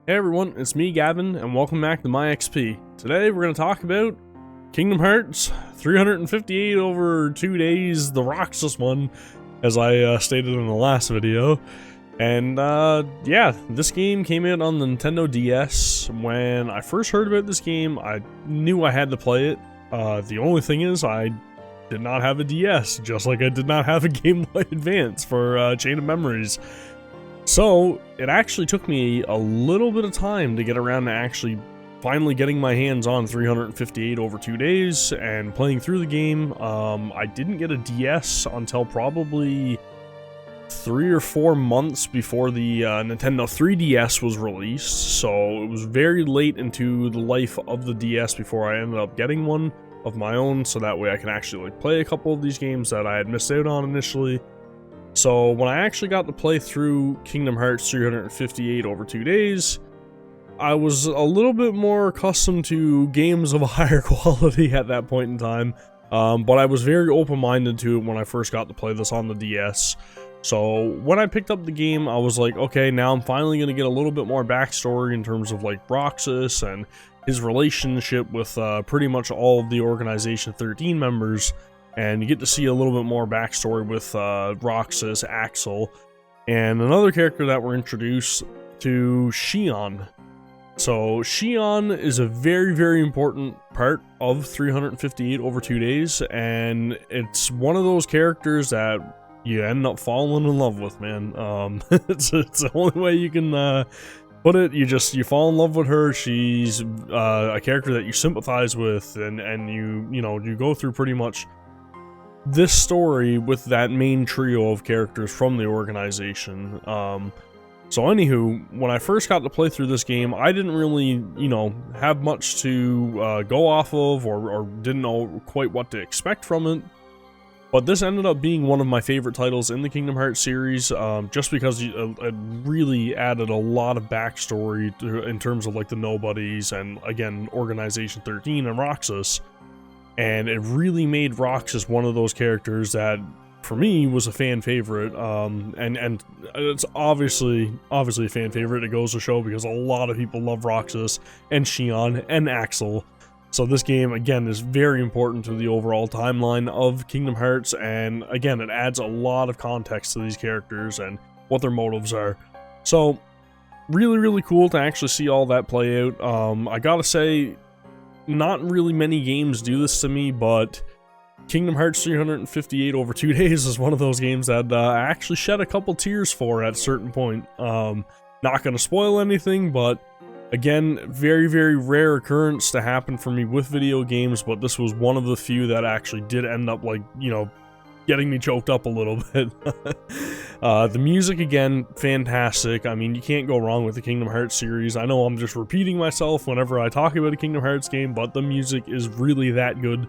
Hey everyone, it's me Gavin, and welcome back to MyXP. Today we're going to talk about Kingdom Hearts 358 over 2 days, the Roxas one, as I stated in the last video. And yeah, this game came out on the Nintendo DS. When I first heard about this game, I knew I had to play it. The only thing is, I did not have a DS, just like I did not have a Game Boy Advance for Chain of Memories. So, it actually took me a little bit of time to get around to actually finally getting my hands on 358 over 2 days and playing through the game. I didn't get a DS until probably 3 or 4 months before the Nintendo 3DS was released, so it was very late into the life of the DS before I ended up getting one of my own, so that way I can actually play a couple of these games that I had missed out on initially. So when I actually got to play through Kingdom Hearts 358 over 2 days, I was a little bit more accustomed to games of a higher quality at that point in time, but I was very open-minded to it when I first got to play this on the DS. So when I picked up the game, I was like, okay, now I'm finally going to get a little bit more backstory in terms of like Roxas and his relationship with pretty much all of the Organization 13 members. And you get to see a little bit more backstory with Roxas, Axel, and another character that we're introduced to, Xion. So Xion is a very, very important part of 358 over 2 days, and it's one of those characters that you end up falling in love with, man. It's the only way you can put it. You fall in love with her. She's a character that you sympathize with, and you go through pretty much this story with that main trio of characters from the organization. So anywho, when I first got to play through this game, I didn't really, have much to go off of, or didn't know quite what to expect from it. But this ended up being one of my favorite titles in the Kingdom Hearts series, just because it really added a lot of backstory in terms of like the Nobodies and, again, Organization 13 and Roxas. And it really made Roxas one of those characters that, for me, was a fan favorite. And it's obviously a fan favorite. It goes to show because a lot of people love Roxas and Xion and Axel. So this game, again, is very important to the overall timeline of Kingdom Hearts. And again, it adds a lot of context to these characters and what their motives are. So really, really cool to actually see all that play out. I gotta say, not really many games do this to me, but Kingdom Hearts 358 over 2 days is one of those games that I actually shed a couple tears for at a certain point. Not gonna spoil anything, but again, very, very rare occurrence to happen for me with video games, but this was one of the few that actually did end up, getting me choked up a little bit. The music, again, fantastic. I mean, you can't go wrong with the Kingdom Hearts series. I know I'm just repeating myself whenever I talk about a Kingdom Hearts game, but the music is really that good.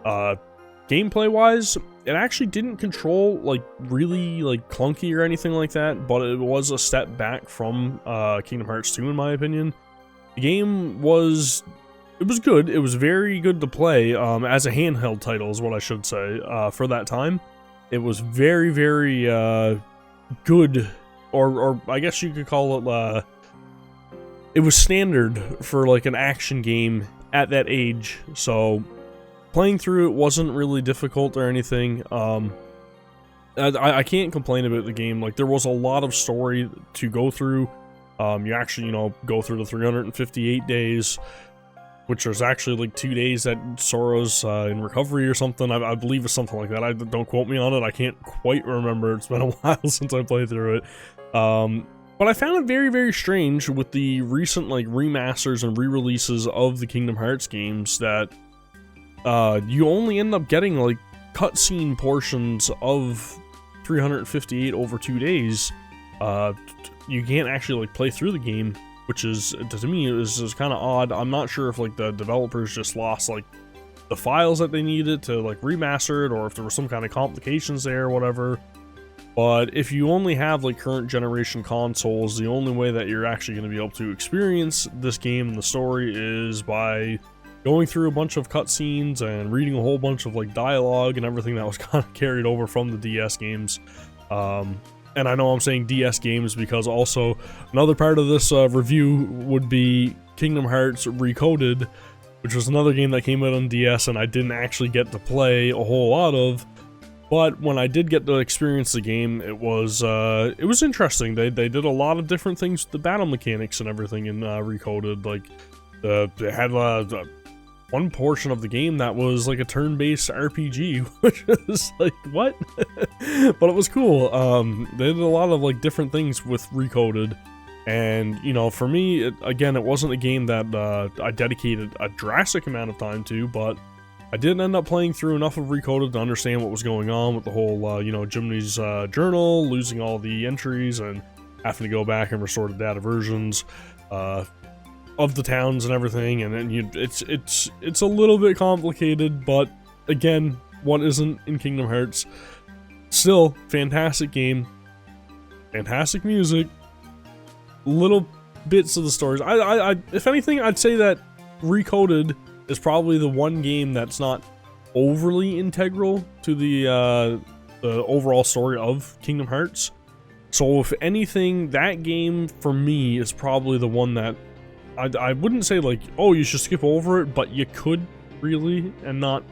Gameplay-wise, it actually didn't control, really, clunky or anything like that, but it was a step back from Kingdom Hearts 2, in my opinion. The game was... It was good. It was very good to play, as a handheld title is what I should say, for that time. It was very, very, good, or I guess you could call it, it was standard for, an action game at that age, so playing through it wasn't really difficult or anything. I can't complain about the game. There was a lot of story to go through. You actually, go through the 358 days, which was actually 2 days that Sora's in recovery or something. I believe it's something like that. Don't quote me on it. I can't quite remember. It's been a while since I played through it. But I found it very, very strange with the recent remasters and re-releases of the Kingdom Hearts games that you only end up getting cutscene portions of 358 over 2 days. You can't actually play through the game, which is, to me, is kind of odd. I'm not sure if the developers just lost the files that they needed to remaster it, or if there were some kind of complications there or whatever. But if you only have current generation consoles, the only way that you're actually going to be able to experience this game and the story is by going through a bunch of cutscenes and reading a whole bunch of dialogue and everything that was kind of carried over from the DS games. And I know I'm saying DS games because also another part of this review would be Kingdom Hearts Recoded, which was another game that came out on DS and I didn't actually get to play a whole lot of. But when I did get to experience the game, it was interesting. They did a lot of different things with the battle mechanics and everything in Recoded. Like, they had one portion of the game that was like a turn-based RPG, which is like, what? But it was cool. They did a lot of like different things with Recoded, and you know, for me, again, it wasn't a game that I dedicated a drastic amount of time to, but I did end up playing through enough of Recoded to understand what was going on with the whole, you know, Jiminy's journal, losing all the entries, and having to go back and restore the data versions of the towns and everything, and then it's a little bit complicated, but again, what isn't in Kingdom Hearts? Still, fantastic game, fantastic music, little bits of the stories. I if anything, I'd say that Recoded is probably the one game that's not overly integral to the overall story of Kingdom Hearts. So if anything, that game for me is probably the one that I wouldn't say like, oh, you should skip over it, but you could really and not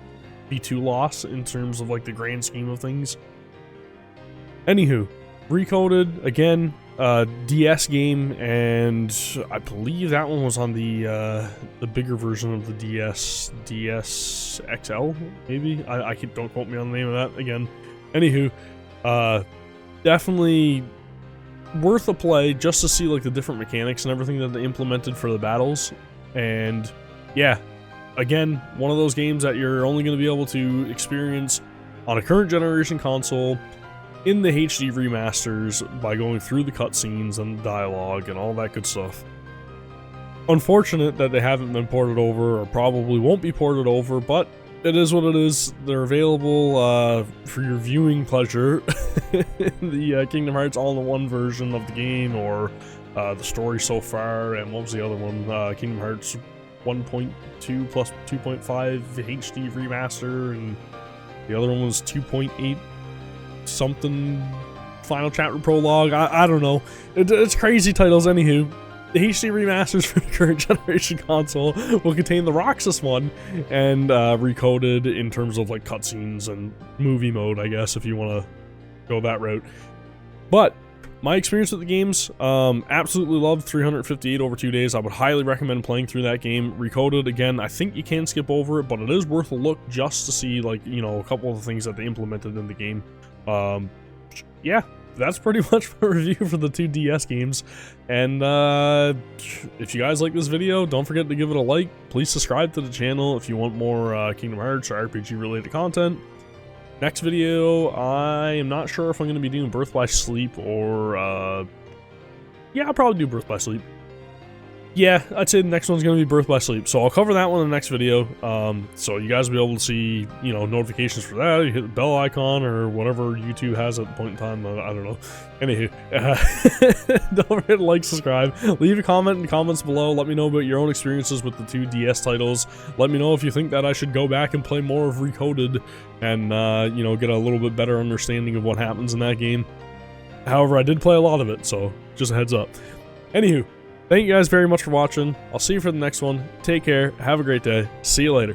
be too lost in terms of like the grand scheme of things. Anywho, Recoded, again, DS game, and I believe that one was on the bigger version of the DS XL, maybe? I don't quote me on the name of that again. Anywho, definitely worth a play just to see like the different mechanics and everything that they implemented for the battles. And yeah, again, one of those games that you're only going to be able to experience on a current generation console in the HD remasters by going through the cutscenes and dialogue and all that good stuff. Unfortunate that they haven't been ported over, or probably won't be ported over, but it is what it is. They're available for your viewing pleasure. The Kingdom Hearts all-in-one version of the game, or the story so far, and what was the other one? Kingdom Hearts 1.2 plus 2.5 HD remaster, and the other one was 2.8 something final chapter prologue. I don't know. It's crazy titles. Anywho, the HD remasters for the current generation console will contain the Roxas one and Recoded in terms of like cutscenes and movie mode, I guess, if you want to go that route. But my experience with the games, absolutely loved 358 over 2 days. I would highly recommend playing through that game. Recoded, again, I think you can skip over it, but it is worth a look just to see, like, you know, a couple of the things that they implemented in the game. Yeah, that's pretty much my review for the two DS games. And if you guys like this video, don't forget to give it a like. Please subscribe to the channel if you want more Kingdom Hearts or RPG related content. Next video, I am not sure if I'm going to be doing Birth by Sleep or yeah, I'll probably do Birth by Sleep. Yeah, I'd say the next one's going to be Birth by Sleep, so I'll cover that one in the next video, so you guys will be able to see, you know, notifications for that. You hit the bell icon or whatever YouTube has at the point in time, I don't know. Anywho, don't forget to like, subscribe, leave a comment in the comments below, let me know about your own experiences with the two DS titles, let me know if you think that I should go back and play more of Recoded and, you know, get a little bit better understanding of what happens in that game. However, I did play a lot of it, so just a heads up. Anywho, thank you guys very much for watching. I'll see you for the next one. Take care. Have a great day. See you later.